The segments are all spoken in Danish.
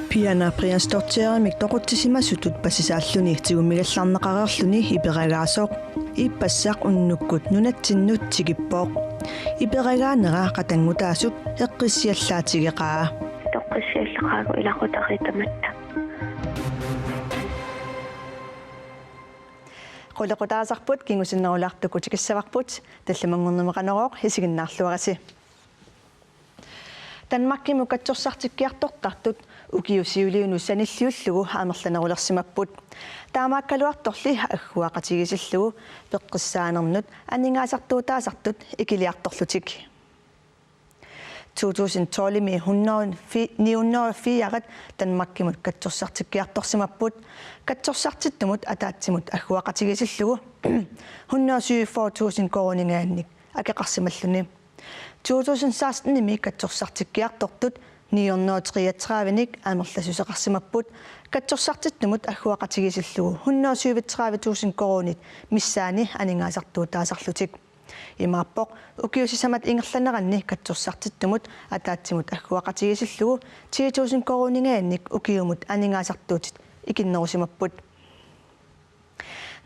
Piana prianstortiaramik toquttissimassutut passisааллуни тигуммигаллаарнеқарерлүни иперагааsoq иппассаақ уннуккут нунатсиннут тигиппооq иперагаанера қатангутаасуп эққиссиаллаатигеқаа тоққиссиаллеқаагу илақутаритаматта qulaqutaasarput kingusinnerulaartuku tikissavарput талламангорнемеқанерооқ хисигиннаарлуараси Danmarkimu katsorсартиккиартортартут укиусиулиуну саниллиуллугу аамерланерулерсимаппут таамааккалуарторли аггуақатигисиллугу пеққиссаанернут анингаасартуутаасартут икилиарторлутик 2012 ми 904 Danmarkimut katsorсартиккиарторсимаппут katsorсартиттумут атаатсимут аггуақатигисиллугу 147.000 короningaanник акеқарсималлуни 2016 ними katsorсартиккиартортут 933ник аамерласусеқарсимаппут katsorсартиттумут аггуақатигисиллугу 137.000 коронит миссаани анингаасартуутаасарлутик имааппоқ укиусисамат ингерланеранни katsorсартиттумут атаатсимут аггуақатигисиллугу 10.000 короningaanник укиумут анингаасартуутит икиннерусимаппут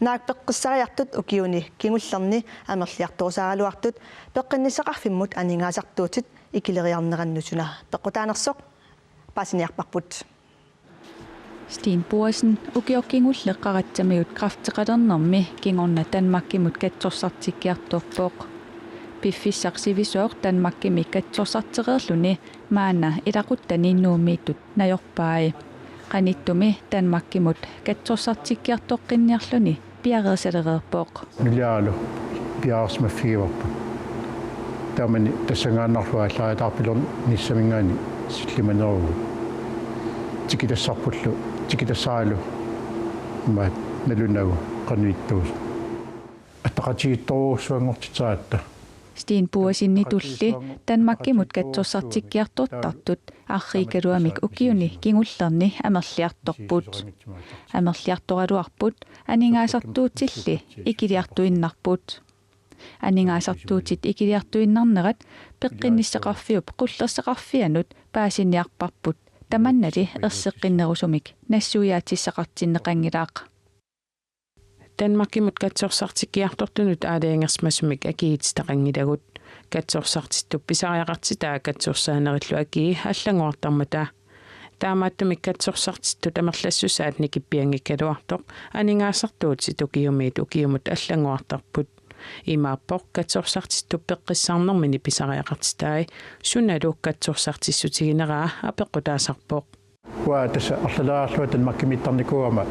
наакпеққиссариартут укиуни кигуллерни амерлиарторусааралуартут пеққиннисақарфиммут анингаасартуутит икилериарнераннусуна пеққутаанерсоқ пасиниарпарпут Steen Boersen ukiokkingullеққаратсамиут крафтеқалернерми кингорна Danmarkimut katsorсартиккиарторпооқ пиффиссарсивисоор Danmarkimi katsorсартеқерлүни маана илақуттаниннуумииттут наёрпааи qanittumi Danmarkimut katsorсартиккиартоққинниарлүни пиареерсалереерпооқ милиалу пиаарсмаффигиварпа таамани тассангааннарлуа аллаатаарпилор ниссамингаани силлиманеругу тикитассарпуллу тикитассаалу маат налунагу qanуиттуус аттақатигитторуусуангортитаатта Steen Boersinni tulli Danmarkimut katsorсартиккиартортартут аарриикалуамик укиуни кигуллерни амерлиарторпут амерлиарторалуарпут анингаасартуутилли икилиартуиннарпут анингаасартуутит икилиартуиннарнерат пеққинниссеқарфиуп қуллерсеқарфианут паасиниарпарпут таманнали ерсеққиннерусумик нассуяатиссақартиннеқангилаақ Danmarkimut katsorсартиккиартортунут аалиангерсмасумик акиититақангилагут katsorсартиттуп писариақартитаа katsorсаанериллу акии аллагуартармата таамааттумик katsorсартиттут амерлассусаат никиппиангиккалуартоқ анингаасартуут ситукиумиит укиумут аллагуартарпут имааппоқ katsorсартиттуп пеққиссаарнэрмини писариақартитааи суналук katsorсартиссутигинераа апеққутаасарпоқ уа тасса арлалаарлуа Danmarkimiттарникуама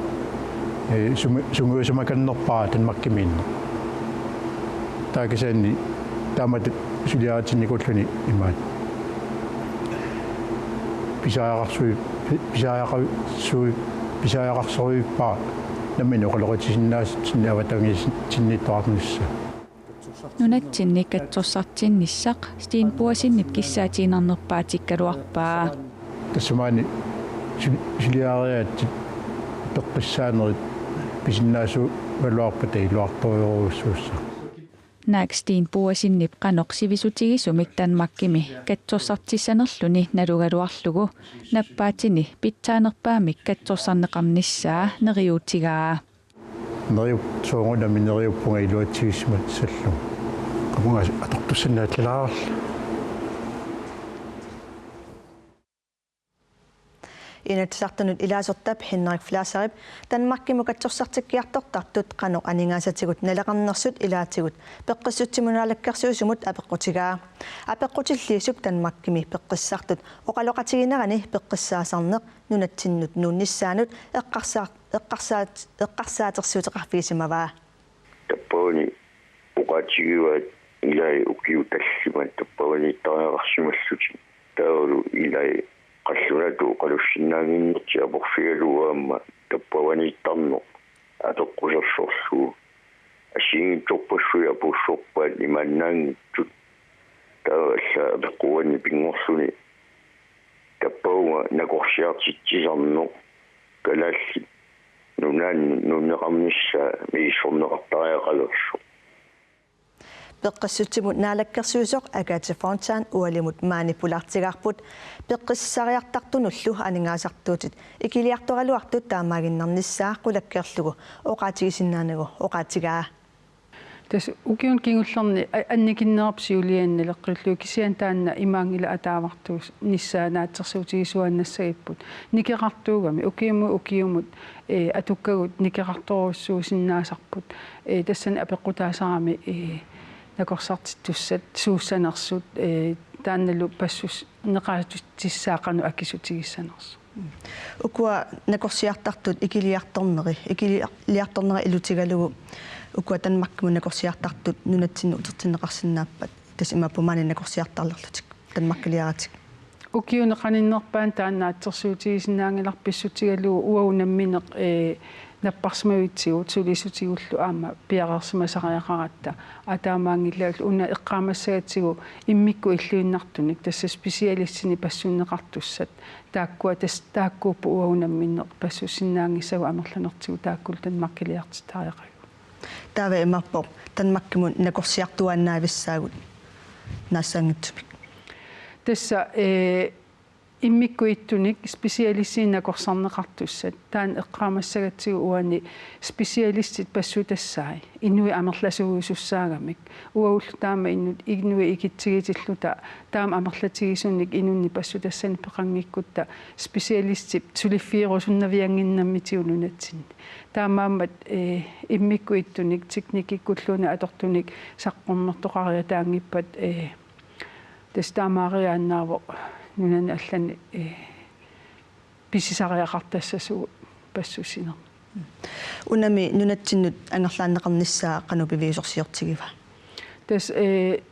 сунгуусумаканнерпаа Danmarkimiinner таакисаанни таамат сулиаатинникуллуни имаат писаақарсуиппаа наммини оқалоқитисиннаас синнааватангис синниттоарнисса нунатсинни katsorсартинниссақ Steen Boersinniп киссаатиинарнерпаатиккалуарпаа тассамаани сулиаариаат пеққиссаанерит писиннаасу валуарпата илуарториоруссуусса наак Steen Boersinniп қанорсивисутигисумик Danmarkimi katsorсартиссанерлүни налугалуарлугу наппаатини питсаанерпаамик katsorсарнеқарниссаа нериуутигаа нериуп соогунами нериуппунга илуатсигисмат саллу камунга атортуссаннааталаарла инатсартанут илаасортап Henrik Flasarip Danmarkimu katsorсартиккиарторtартут qanoq анингаасатигут налеқарнерсут илаатигут пеққиссутсимунаалаккарсуусумут апеққутигаа апеққутиллиисук Danmarkimi пеққиссартут оқалоқатигинерани пеққиссаасарнеқ нунатсиннут нуунниссаанут эққарсаатерсуутеқарфигисимаваа таппауни оқатигиваат илай укиуталлимат таппауни тариақарсималлути таалу илай qallunaatu qalussinaanginnerti aporfigaluaamma tappavaniittarno atoqqusarsorluu asiingittorpassui apussorpaat imannaangittut taalla apeqquani pingorluni tappaunga nakorsiartitsisarno kalaalli nunaanni nunneqarnissa miissorneqartariaqalersu Peqqissutsimut naalakkersuusoq akaatifoontaan ualimut maanipulaartigaarput peqqissariartartunullu aningaasartuutit ikiliartoraluartut taamaaginnernissaa qulakkerlugu oqaatigisinnaanagu oqaatigaa tässä ukion kingullarni annikinnerapsiulianni leqqillu kisian taanna imaangila ataavartuus nissaa naatsersuutigisuannassagiput nikeqartuugami ukiumut atukkagut nikeqartoruussuusinnaasarput tassani apeqqutaasarami nakorsartitussat suussanersut taannalu passus neqaatuttissaaqanu akisutigissanersu ukua nakorsiartartut ikiliartorneri ilutigalugu ukua tanmakkimun nakorsiartartut nunatsinnu utertinneqarsinnaappat tas imappumaani nakorsiartarlerlutik tanmakkiliaratik ukiuneqaninnerpaan taannaatsersuutigisinnaangilarpissutigalugu uaunammineq napparsmavitsigut sulisutigullu aama piaqersimasariaqaratta ataamaangillaalu una eqqaamassagatsigu immikku illuinnartunik tassa spesialistini passunneqartussat taakkua tas taakkuuppu uaunammineq passussinnaangissagu amerlanertigu taakkul tanmakkiliartitaariaqagu taava imappo tanmakkimun nakorsiartuannaavissaagut naassangitsumik tässä immikkuittunik spesialistiinnakorsarneqartussat taan eqqaamassagatsigu uani spesialistit passutassai innui amerlasuguisussaagamik uaullu taama innui ikitsigitiluta taama amerlatigisunnik inunni passutassani peqangikkutta spesialistit suliffiirusunnavianginnamitiulunatsinni taamaammat immikkuittunik teknikikkulluuna atortunik saqqornertoqaria taangippat testaamaariaannaavo nunan allan pisisariaqartassasuu passussiner unami nunatsinnut angerlaanneqarnissaa qanupiviusorsiortigiva tas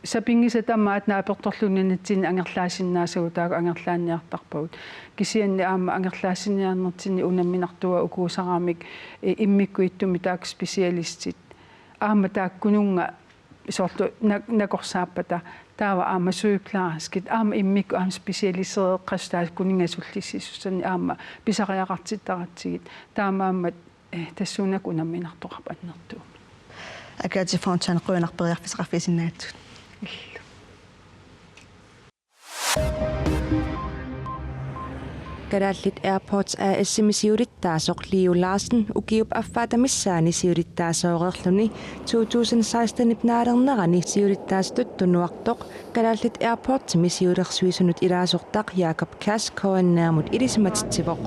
sapingisatamaat naapertorlunanatsin angerlaasinnaassagu taagu angerlaanniartarpagut kisianni aama angerlaasinniarnertinni unamminartua ukuusaraamik immikkuittumi taak spesialistit aama taakkununga sortu nakorsaappata taava aama sygeplejerskit aama immikku aama specialiseret qasutaas kuningasullissisussanni aama pisariaqartittaratsigit taamaammat tassuunak unamminartoqarpannertuumi akaatifoontaan quinarperiarfisaqarfisinnaatsuut Kadallit Airports AS-simisiurittaasoq Liu Larsen ukiup affaatamissaani siurittaasoorerluni 2016 naalernerani siurittaastuttunuartoq Kadallit Airports misiulersuisunut ilaasortaq Jacob Kass koannaamut ilismatitsivoq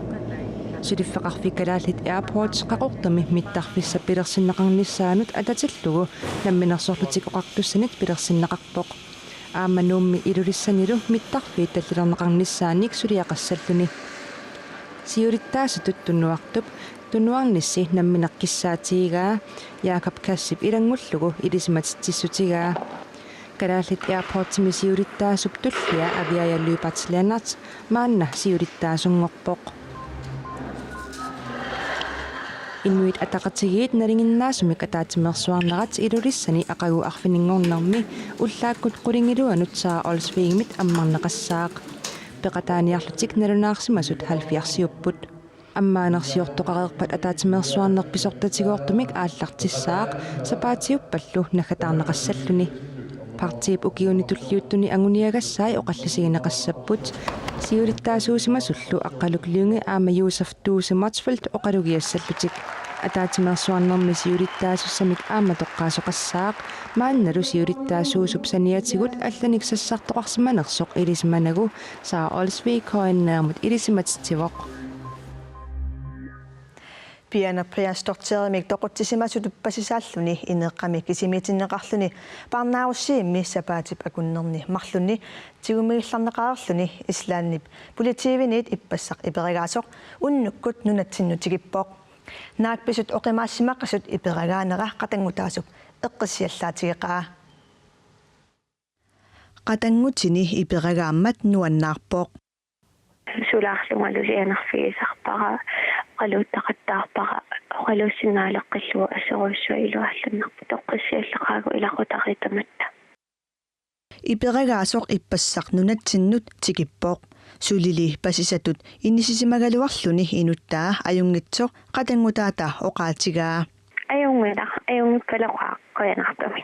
Sudifeqarfi Kadallit Airports qaqortami mittarfissa pilersinneqarnissaanut atatillugu namminersorlutik oqartussanit pilersinneqarpoq aammanuummi ilulissanilu mittarfi tallilerneqarnissaanik suliaqassalluni siurittaasutut tunnuartup tunnuarnissi nammineqqissaatigigaa Jacob Kassip ilangullugu ilisimatitsissutigaa Kadallit Airportsimi siurittaasup tullia aviajalluipatslianart maanna siurittaasungorpoq Inuit ataqatigiit nalinginnaasumik ataatimersuarnerat ilulissani aqagu arfiningornermi ullaakkut qulingiluanut saa olsviigmit ammarneqassaaq peqataaniarlutik nalunaarsimasut halfiarsiupput аммаанерсиортоқарерпат атаатимерсуарнерписортатигоортумик ааллартиссаақ сапаатиуппаллу нагатаарнеқассаллуни партиип укиуни туллиуттуни агуниагассаи оқаллисигинеқассаппут сиулиттаасуусимасуллу аққалуклиунги аама Юсеф Дусе Матсфелд оқалугиассаллутик атаатимерсуарнерми сиулиттаасуссамик аама тоққаасоқассаақ маанналу сиулиттаасуусуп саниатигут алланиксассартоқарсиманерсоқ илисманагу саа олсви коаннаамут илисиматитсивоқ piana priastorterimik toquttisimasutuppasisaalluni ineqqamik isimitinneqarluni parnaarussiimmi sapaatip akunnerni marlunni tigumiillarneqaarluni islaannip politiiviniit ippassaq iperigaasоq unnukkut nunatsinnutigippoq naakpisut oqimaassimaqqasut iperagaanera qatangutaasup eqqisiallaatigeqaa qatangutini iperagaammat nuannaarpoq сулаарлунгалулианерфигисарпара qaluuttaqattaarpara qaluussinnaalеққиллуа асеруссуа илуаллуннарпу тоққиссиаллеқаагу илақутаритаматта иперагааsoq иппассақ нунатсиннут тикиппоқ сулили пасисатут иннисисимагалуарлуни инуттаа аюнгитсоқ қатангутаата оqaатигаа аюнгилар аюнгиппалеқаа қоянартами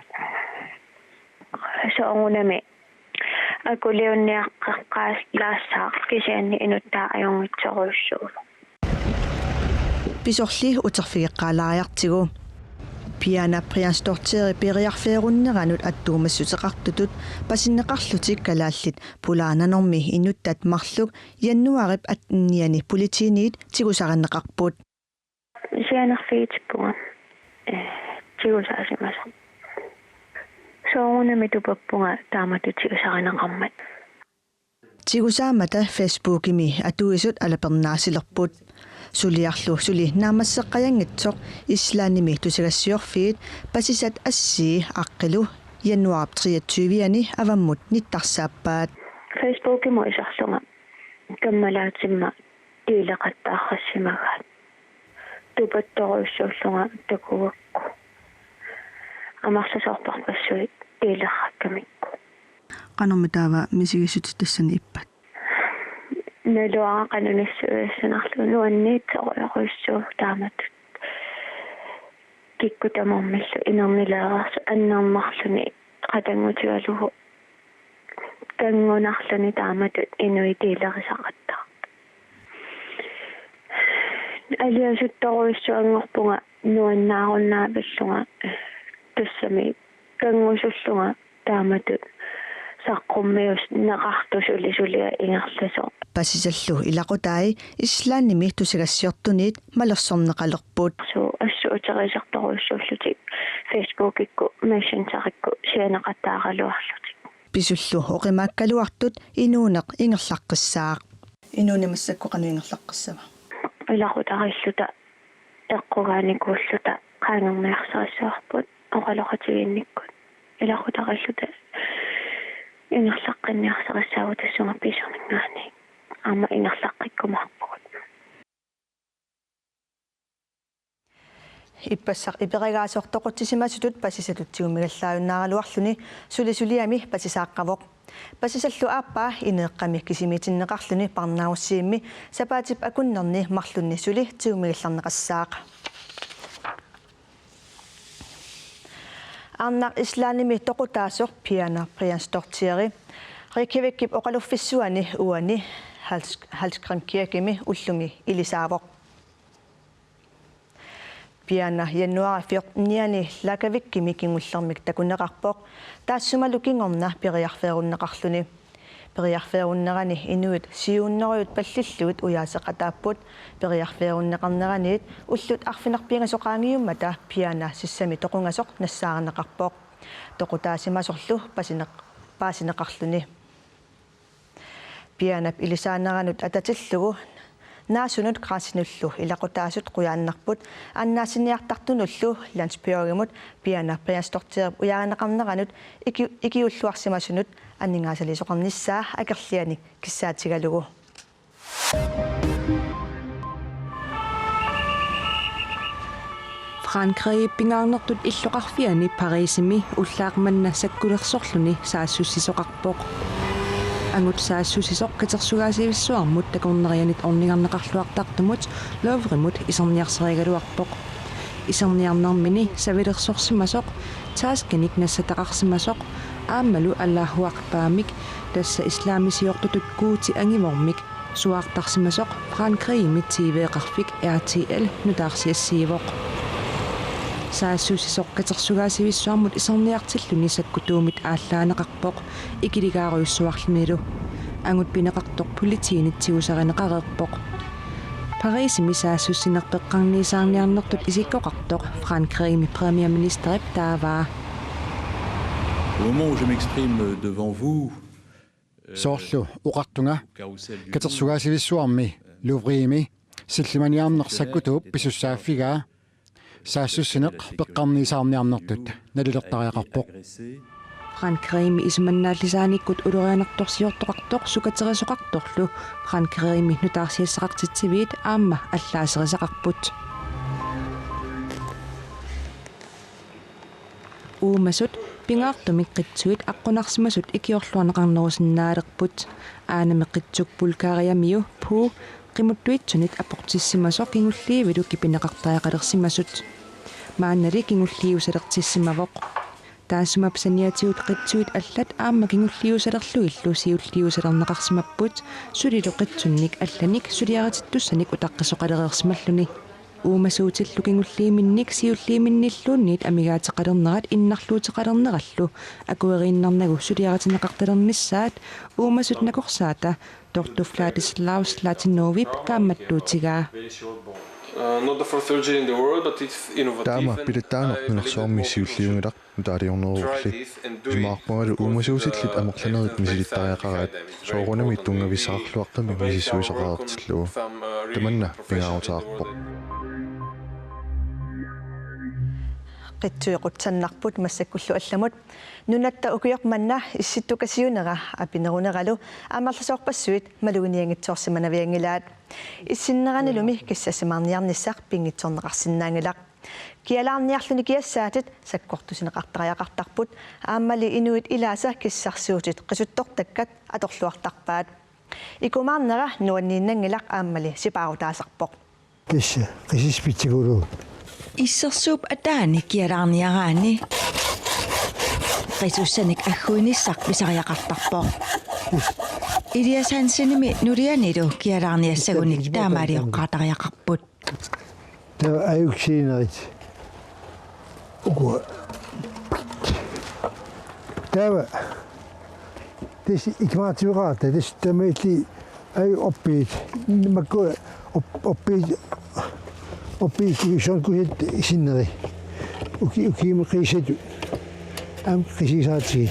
asoogunami akuliunniaqqaqqaas laassaaq kisianni inuttaa ajungitsoruussuulu Pisorli uterfigeqqaalaariartigu Piana prianstorteri periarfeerunneranut attuumassutеқартутут пасиннеқарлутик калааллит пулаанаnormi инуттат марлук яннуарip атниани политиниит тигусариннеқарпут сианерфиитиппуга тигусаасимаса соонами тупаппуга таамату тигусаринеқармат тигусаамата фейсбукими атуисут алапернаасилерпут сулиарлу сули наамассеққаянгитсоқ ислааними тусигассиорфиит пасисат ассии аққилу януарп 23-ани аваммут ниттарсааппаат фейсбукимо исарлунга каммалаатимма тилеқаттааррассимагаат тупатторуссууллунга такуакку амарсасоорпарпассуит тилерраккамикку qanarmi taava misigissut tassani ippat налуаа канунissуассанарлу нуанниитсоруйоруссуу таамат киккутамормиллу инернилаарс аннермарлуни qatangutigalugu кангунарлуни тааматут инуитилерисақаттаа алиасутторуиссуангорпунга нуаннааруннаапиллунга тассами кангусуллунга тааматут саққуммиус неқартусулисулиа ингерласо пасисаллу илақутаи ислаанними тусигассиортунит малерсорнеқалерпут су ассуутерисарторуссууллутик фейсбукикку мессенджерикку сианеқаттааралуарлутик писуллу оқимааккалуартут инуунеқ ингерлаққиссаақ инуунамассакку ингерлаққиссава илақутариллута эққугааникууллута qaangerniarsarissaarput oqaloqatiginnikkut ilaqutaqalluta ингерлаққинниарсариссаагу тассунга писернингаани аама ингерлаққиккумаарпугут иппассақ иперигаасортоқутсисимасутут пасисатутсигумигаллааюннааралуарлуни сулисулиами пасисааққавоқ пасисаллу ааппаа инеэққами кисимитиннеқарлуни парнааруссиимми сапаатип акуннерни марлунни сули тигумигалларнеқассаақ Annak islaanimi toqutaasuq piana prianstortieri Reykjavikip oqaluffissuani uani halskramkiakimi ullumi ilisaavoq piana januari 14 lakavikkimi kingullermik takuneqarpoq taassumalu kingorna periarfeerunneqarluni periarfeerunnerani inuit siuunneruyut pallilluut uyaaseqataapput periarfeerunneqarneraniit ullut arfinerpiingasoqaangiummata piana sissami toqungasoq nassaareneqarpoq toqutaasimasorlu paasineqarluni pianap ilisaaneranut atatillugu naasunut qaasinullu ilaqutaasut quyaannarput annaasiniartartunullu landsbjørgemut piana prianstortier uyaaneqarneranut ikiulluarsimasunut аннингаасалисоқарнissaa акерлиани киссаатигалугу Frankrig pingaarnertut illoqarfiani Parisimi ullaaqmanna sakkulersorluni saassуссисоқарпоқ ангут саассусисоқ катерсугаасивиссуармут такорнерианит орнигарнеқарлуартартумут ловримут исерниарсеригалуарпоқ исерниарнермини савилерсорсимасоқ таасканик нассатақарсимасоқ ааммалу аллаахуақпаамик тасса исламисиортутут куути ангивормик суаартарсимасоқ Frankrig тивеэқарфик RTL нутаарсиассиивоқ саассусисоқ катерсугаасивиссуармут исерниартиллуни саккутуумит ааллаанеқарпоқ икилигааруйуссуарлунилу ангут пинеқартоқ политиинитсигусаринеқареерпоқ Parisimi саассуссинерпеққарниисаарниарнертут исиккоқартоқ Frankrig премиерминистерип тааваа Au moment où je m'exprime devant vous, Sorlu uqartunga katersugaasivissuarmi luvriimi sillimaniarnersakkutuup pisussaaffigaa saassussineq peqqarniisaarniarnertut nalilertariaqarpoq Frankrig исуманнааллисааниккут улерианерторсиортоқартоқ сукатерисоқарторлу Frankrig нутаарсиассақартитсивиит аама аллаасерисақарпут уумасут пингаартумик қитсуит аққунарсимасут икиорлуанеқарнерусиннаалерпут аанамеққитсук Булгариамиу пу қимуттуитсунит апортиссимасоқ кингулливилу кипинеқартаақалерсимасут мааннали кингулливусалертиссимавоқ Taassumapsaniatiut qitsuit allat aamma kingulliusalerlu illu siulliusalerneqarsimapпут sulilu qitsunnik allanik suliaratittussanik utaqqasoqalereersimalluni uumasuutillu kingulliiminnik siulliiminnilluunniit amigaateqalernerat innarluuteqalernerallu akueriinnarnagu suliaratineqartalernissaat uumasut nakorsaata Tortuflaatislaus Latinovip kaammattuutigaa Not the first surgery in the world, but it's innovative. Taama pilattaanarnersormi siulliungilaq utaaliornerurulli simaarpungalu uumasuusillit amerlanerit misilittariaqaraat soorunami tungavissaqarluaqqami misissuisaqaartillugu tamanna pingaarutaarpo qitsuiqutsannarput massakkullu allamut nunatta ukuyormanna issittukasiunera apineruneralu amarlasoorpassuit maluginiangitsoorsimanaviangilaat issinneranilumi kissasimarniarnissaq pingitsorneqarsinnaangilaq kialaarniarluni kiassaatit sakkortusineqartariaqartarput aammali inuit ilaasa kissarsuutit qisuttortakkat atorluartarpaat ikumaarnera nuanniinnangilaq aammali sipaarutaasarpoq kissa qisispitsigulu Issersuup ataani kialaarniaraani qisussanik agguinissaq pisariaqartarpoq Iliasansinimi nulianilu kialaarniassagunik taamaaliоqqaatariaqarput ta ayuksiinerit uku tava tis ikmaatiuraata tis tamailli ay oppiit makku oppiit sonkuit sinneri ukiim qiisatu am qisisaati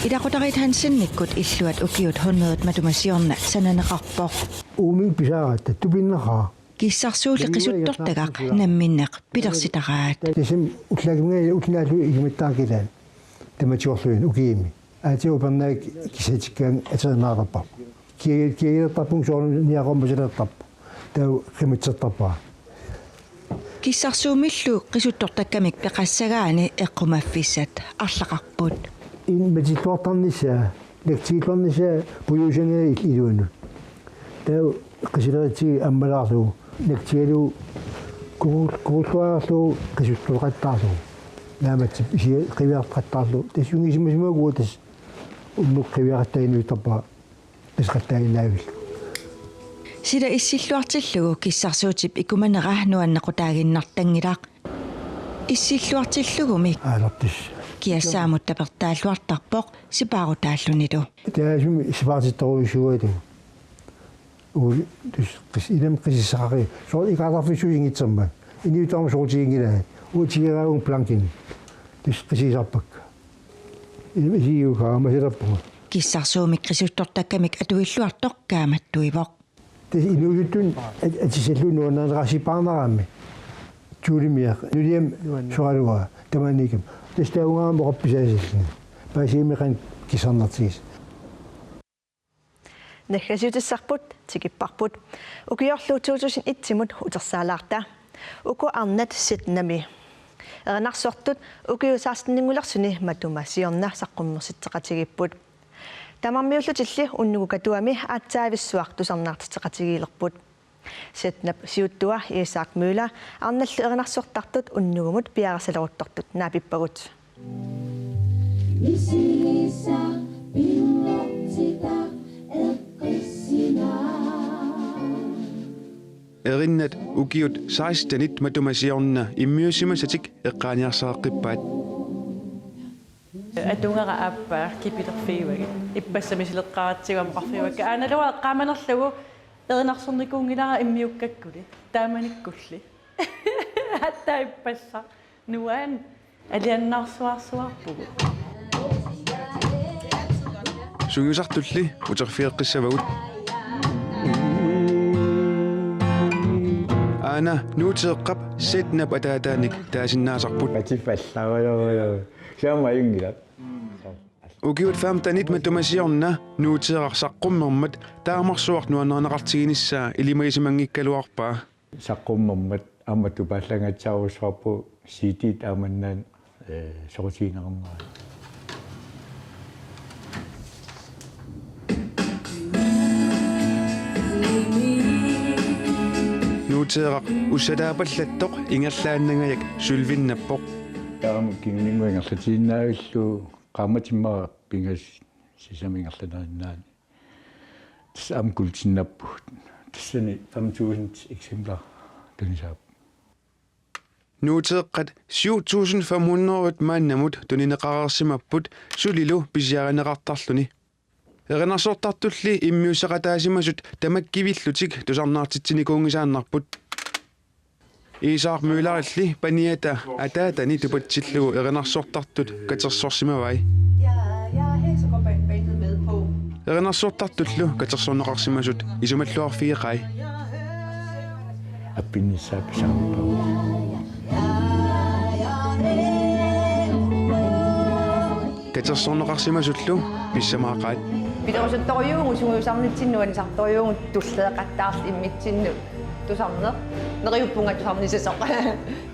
Idaqutarit hansinnikkut illuat ukiut 100 matumasiorna sananeqarpoq uuming pisaaratta tupinneraa kissarsuulli qisuttortagaq namminneq pilersitaraat tisem utlagimngai utlaalu igimittaakilaan tamatiorluin ukiimi aatiupernaak kisatikkaan aternaaqarpa kiagertarpung soorniaqormasilertarpa tau qimitsertarpaa kissarsuumillu qisuttortakkamik peqassagaani eqqumaffissat arlaqarput matituartarnissaa laktiilluarnissaa puyuusangaa iluanu tau qisileritigi ammalaarlugu laktialu kuulluarlu qisuttuleqattaarlugu naamatsi isia qiviartaqattaarlu tasungisimasimagu tas unnuq qiviaqattainuitarpaa tasqattaaginaavil Sida issilluartillugu kissarsuutip ikumanera nuannaqutaaginnartangilaaq issilluartillugumi aalartis kiassaamut tapertaalluartarpoq sipaarutaallunilu taasumi sipaartittoruisuatu tus inam qisissaqari soor ikaartarfissuingitserma iniutaama soortigingilaat uutigeraagun plankin tus qisisarpak isiukaamasilerpuga kissarsuumik qisuttortakkamik atuilluartoqqaamattuivoq tis inuujuttun atisallunuannanerasipaarneraami tuulimiaq nuliam soraluga tamanikam tastaungaama qoppisaasillu paasiimiqan kisarnartigis Nagasiutissarput tikipparput ukiorlu 2001 utersaalaarta uku arnat sitnami ernarsortut ukiusaartinningulersuni matumasiorna saqqummersitteqatigipput tamarmiullutilli unnugukatuami aatsaavissuaq tusarnaartiteqatigiilerput sitnap siuttua Isak Müller arnallu ernarsortartut unnugumut piarasaleruttortut naapippagut Erinnat ukiut 16 matumasiorna immiussimasatik eqqaaniarsaaqippaat Atungara appa kipiterfiiwagi ippassamisilleqqaratsiuam qarfiwakka aanalua qaamanerlugu erinarsornikuungilara immiukkakkuli taamanikkulli hatta ippassa nuan aliannarsuarsuarpugu Sugusartulli uterfieqqissavagut Ana nuuteeqqap setnap ataataanik taasinnaasarput patipallaguluu saamaayungila ukiut famtanit matumasiorna nuuteeqarsaqqummermat taamarsuarnuannerneqartiginissaa ilimagisimanngikkaluarpaa saqqummermat ammatupaallangatsaarussuarpu siitiit aamannaan sorutiineqammaa nuuteeqaq ussataapallattoq ingerlaannangajak sulvinnappoq таама кингуингерлатииннаавиллу qaamatimmara pingas sisamingerlanaannaani tisam kultinnapput tissani 5000 eksempler tunisaap nuuteeqqat 7500 maannamut tunineqarersimapput sulilu pisiarineqartarluni erinarsortartulli immiussaqataasimasut tamakkivilllutik tusarnaartitsinikuungisaannarput Isaarmyylarilli paniata ataatani tupatsillugu erinarsortartut katersorsimavai erinarsortartullu katersorneqarsimasut isumalluarfiiqai appinnissaappisaarpau katersorneqarsimasullu pissamaaqaat Pitorusuttoriuungu sunguusarnitsinnuani sartoriuungu tulleeqattaarl immitsinnu tusarneq neriuppunga tusarnisesoq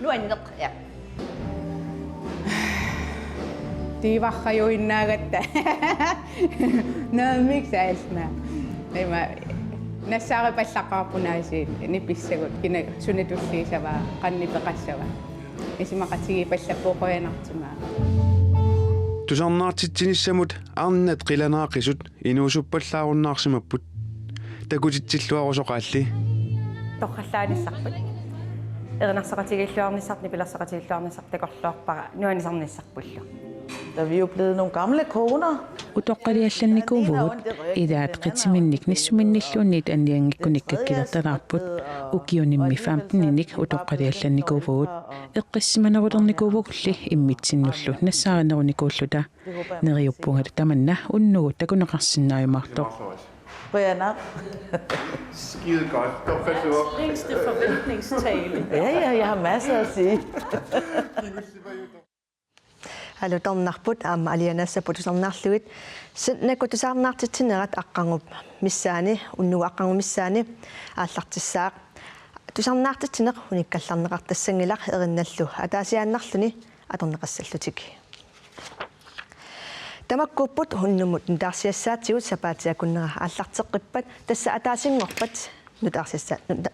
nuanneq ja tiivarrajuinnaagatta naamik saasna ima nassaaripallaqarpunaasiit nipissagut kina sunitulliisava qannipeqassava isimaqatigi pallappuuqoyanartimaa tusarnaartitsinnissamut arnat qilanaaqisut inuusuppallaarunnаарsimapput takutitsilluarusoqaalli torrallaanissarput erinarseqatigilluarnissarni pilarsaqatigilluarnissart takorluarpara nuanisarnissarpullu. Da vi er jo blevet nogle gamle koner. Utoqqaliallannikuvut idaat qitsimинник nissuminnilluunniit anniangikkunikkakkilерталаарпут укиунимми 15-ник utoqqaliallannikuvut эққиссиманерулерникувугулли иммитсиннуллу нассааринерунникууллута нериуппунгат таманна уннугу такунеқарсиннааюмаартоқ Brianna. Skide godt. Ringste forventningstale. Ja, jeg har masser at sige. Hallo tornarput aama alianassaput tusarnaarluit sinnaku tusarnaartittinerat aqqangup missaani unnugu aqqangumissaani aallartissaaq tusarnaartittineq unikkallarneqartassangilaq erinnallu ataasiaannarluni atorneqassallutik tamakkuupput unnumut nutaarsiassaatsigut sapaatiakunnera aallarteqqippat tassa ataasingorpat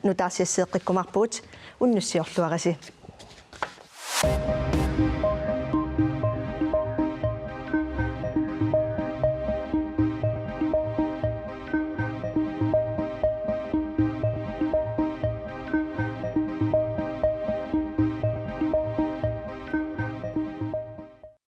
nutaarsiasseeqqikkumarpuut unnussiorluarasi